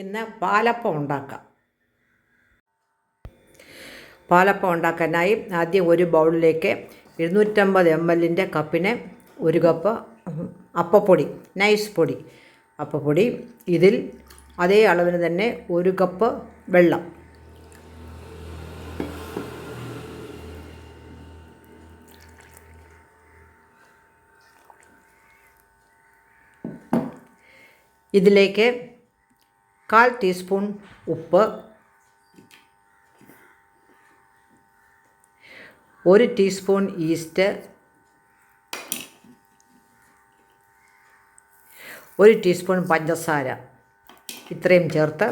ഇന്ന് പാലപ്പം ഉണ്ടാക്കാം. പാലപ്പം ഉണ്ടാക്കാനായി ആദ്യം ഒരു ബൗളിലേക്ക് 250 ml കപ്പിന് 1 കപ്പ് അപ്പപ്പൊടി, നൈസ് പൊടി അപ്പപ്പൊടി. ഇതിൽ അതേ അളവിന് തന്നെ 1 കപ്പ് വെള്ളം. ഇതിലേക്ക് 1/4 ടീസ്പൂൺ ഉപ്പ്, 1 ടീസ്പൂൺ ഈസ്റ്റ്, 1 ടീസ്പൂൺ പഞ്ചസാര ഇത്രയും ചേർത്ത്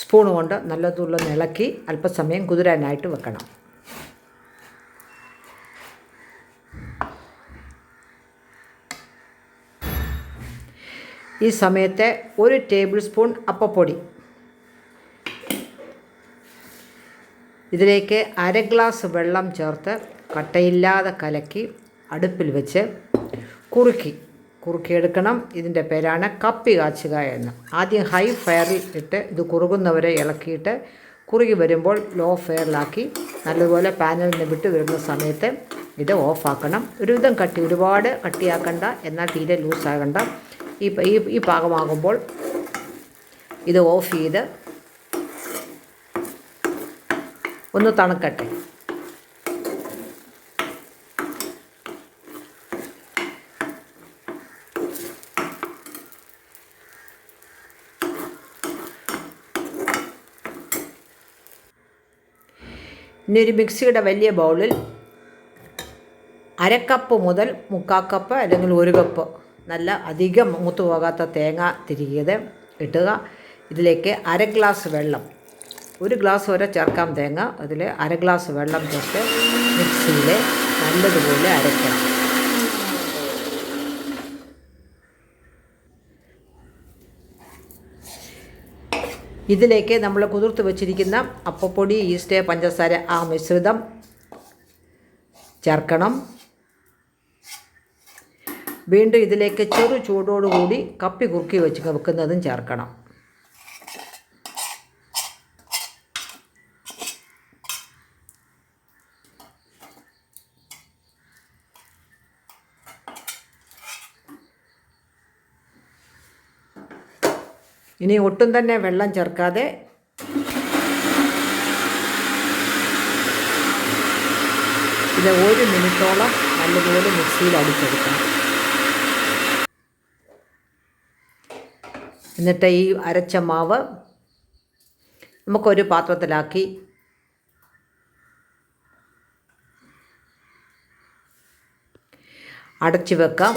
സ്പൂൺ കൊണ്ട് നല്ലതുപോലെ ഇളക്കി അല്പസമയം കുതിരാനായിട്ട് വെക്കണം. ഈ സമയത്ത് 1 ടേബിൾ സ്പൂൺ അപ്പപ്പൊടി, ഇതിലേക്ക് 1/2 ഗ്ലാസ് വെള്ളം ചേർത്ത് കട്ടയില്ലാതെ കലക്കി അടുപ്പിൽ വെച്ച് കുറുക്കിയെടുക്കണം. ഇതിൻ്റെ പേരാണ് കപ്പി കാച്ചുക എന്ന്. ആദ്യം ഹൈ ഫയറിൽ ഇട്ട് ഇത് കുറുകുന്നവരെ ഇളക്കിയിട്ട് കുറുകി വരുമ്പോൾ ലോ ഫയറിലാക്കി നല്ലതുപോലെ പാനിൽ നിന്ന് വിട്ട് വരുന്ന സമയത്ത് ഇത് ഓഫാക്കണം. ഒരുവിധം ഒരുപാട് കട്ടിയാക്കണ്ട, എന്നാൽ തീരെ ലൂസാകണ്ട. ഈ പാകമാകുമ്പോൾ ഇത് ഓഫ് ചെയ്ത് ഒന്ന് തണുക്കട്ടെ. ഇനി ഒരു മിക്സിയുടെ വലിയ ബൗളിൽ 1/2 കപ്പ് മുതൽ 1/4 കപ്പ് അല്ലെങ്കിൽ 1 കപ്പ് നല്ല അധികം മൂത്തു പോകാത്ത തേങ്ങ തിരികിയത് ഇട്ടുക. ഇതിലേക്ക് 1/2 ഗ്ലാസ് വെള്ളം, 1 ഗ്ലാസ് വരെ ചേർക്കാം തേങ്ങ. അതിൽ 1/2 ഗ്ലാസ് വെള്ളം ചേർത്ത് മിക്സിയിൽ നല്ലതുപോലെ അരയ്ക്കണം. ഇതിലേക്ക് നമ്മൾ കുതിർത്ത് വച്ചിരിക്കുന്ന അപ്പപ്പൊടി, ഈസ്റ്റ്, പഞ്ചസാര ആ മിശ്രിതം ചേർക്കണം. വീണ്ടും ഇതിലേക്ക് ചെറു ചൂടോടുകൂടി കപ്പി കുറുക്കി വെക്കുന്നതും ചേർക്കണം. ഇനി ഒട്ടും തന്നെ വെള്ളം ചേർക്കാതെ ഇത് 1 മിനിറ്റോളം നല്ലതുപോലെ മിക്സിയിൽ അടിച്ചെടുക്കണം. എന്നിട്ട് ഈ അരച്ച മാവ് നമുക്കൊരു പാത്രത്തിലാക്കി അടച്ചു വെക്കാം.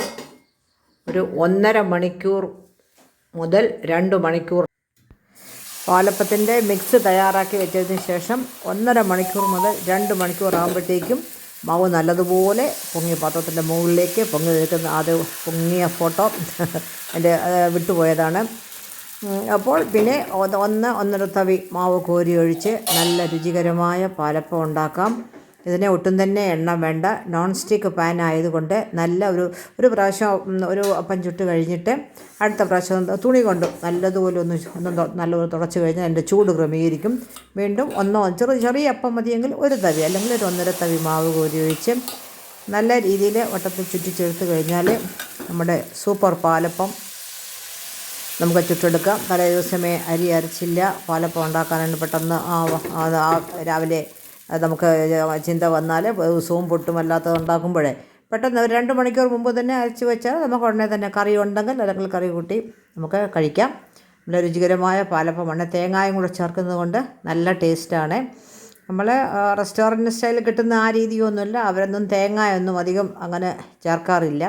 ഒരു 1.5 മണിക്കൂർ മുതൽ 2 മണിക്കൂർ പാലപ്പത്തിൻ്റെ മിക്സ് തയ്യാറാക്കി വെച്ചതിന് ശേഷം 1.5 മണിക്കൂർ മുതൽ 2 മണിക്കൂർ ആകുമ്പോഴത്തേക്കും മാവ് നല്ലതുപോലെ പൊങ്ങി പാത്രത്തിൻ്റെ മുകളിലേക്ക് പൊങ്ങി നിൽക്കുന്ന അത് പൊങ്ങിയ ഫോട്ടോ എൻ്റെ വിട്ടുപോയതാണ്. അപ്പോൾ പിന്നെ 1-1.5 തവി മാവ് കോരി ഒഴിച്ച് നല്ല രുചികരമായ പാലപ്പം ഉണ്ടാക്കാം. ഇതിനെ ഒട്ടും തന്നെ എണ്ണ വേണ്ട. നോൺ സ്റ്റിക്ക് പാൻ ആയതുകൊണ്ട് നല്ല ഒരു പ്രാവശ്യം ഒരു അപ്പം ചുട്ട് കഴിഞ്ഞിട്ട് അടുത്ത പ്രാവശ്യം തുണി കൊണ്ട് നല്ലതുപോലെ നല്ലപോലെ തുടച്ച് കഴിഞ്ഞാൽ അതിൻ്റെ ചൂട് ക്രമീകരിക്കും. വീണ്ടും ചെറിയ അപ്പം മതിയെങ്കിൽ 1 തവി അല്ലെങ്കിൽ ഒരു 1.5 തവി മാവ് കോരി ഒഴിച്ച് നല്ല രീതിയിൽ വട്ടത്തിൽ ചുറ്റിച്ചെടുത്ത് കഴിഞ്ഞാൽ നമ്മുടെ സൂപ്പർ പാലപ്പം നമുക്ക് ചുട്ടെടുക്കാം. തലേ ദിവസമേ അരി അരച്ചില്ല, പാലപ്പം ഉണ്ടാക്കാനാണ് പെട്ടെന്ന് രാവിലെ നമുക്ക് ചിന്ത വന്നാൽ ദിവസവും പൊട്ടുമല്ലാത്തത് ഉണ്ടാക്കുമ്പോഴേ പെട്ടെന്ന് ഒരു 2 മണിക്കൂർ മുമ്പ് തന്നെ അരച്ച് വെച്ചാൽ നമുക്ക് ഉടനെ തന്നെ കറി ഉണ്ടെങ്കിൽ അല്ലെങ്കിൽ കറി കൂട്ടി നമുക്ക് കഴിക്കാം. നല്ല രുചികരമായ പാലപ്പമാണ്. തേങ്ങായും കൂടെ ചേർക്കുന്നത് കൊണ്ട് നല്ല ടേസ്റ്റാണ്. നമ്മൾ റെസ്റ്റോറൻറ്റ് സ്റ്റൈലിൽ കിട്ടുന്ന ആ രീതിയൊന്നുമില്ല. അവരൊന്നും തേങ്ങയൊന്നും അധികം അങ്ങനെ ചേർക്കാറില്ല.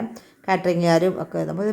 കാറ്ററിംഗുകാരും ഒക്കെ നമ്മൾ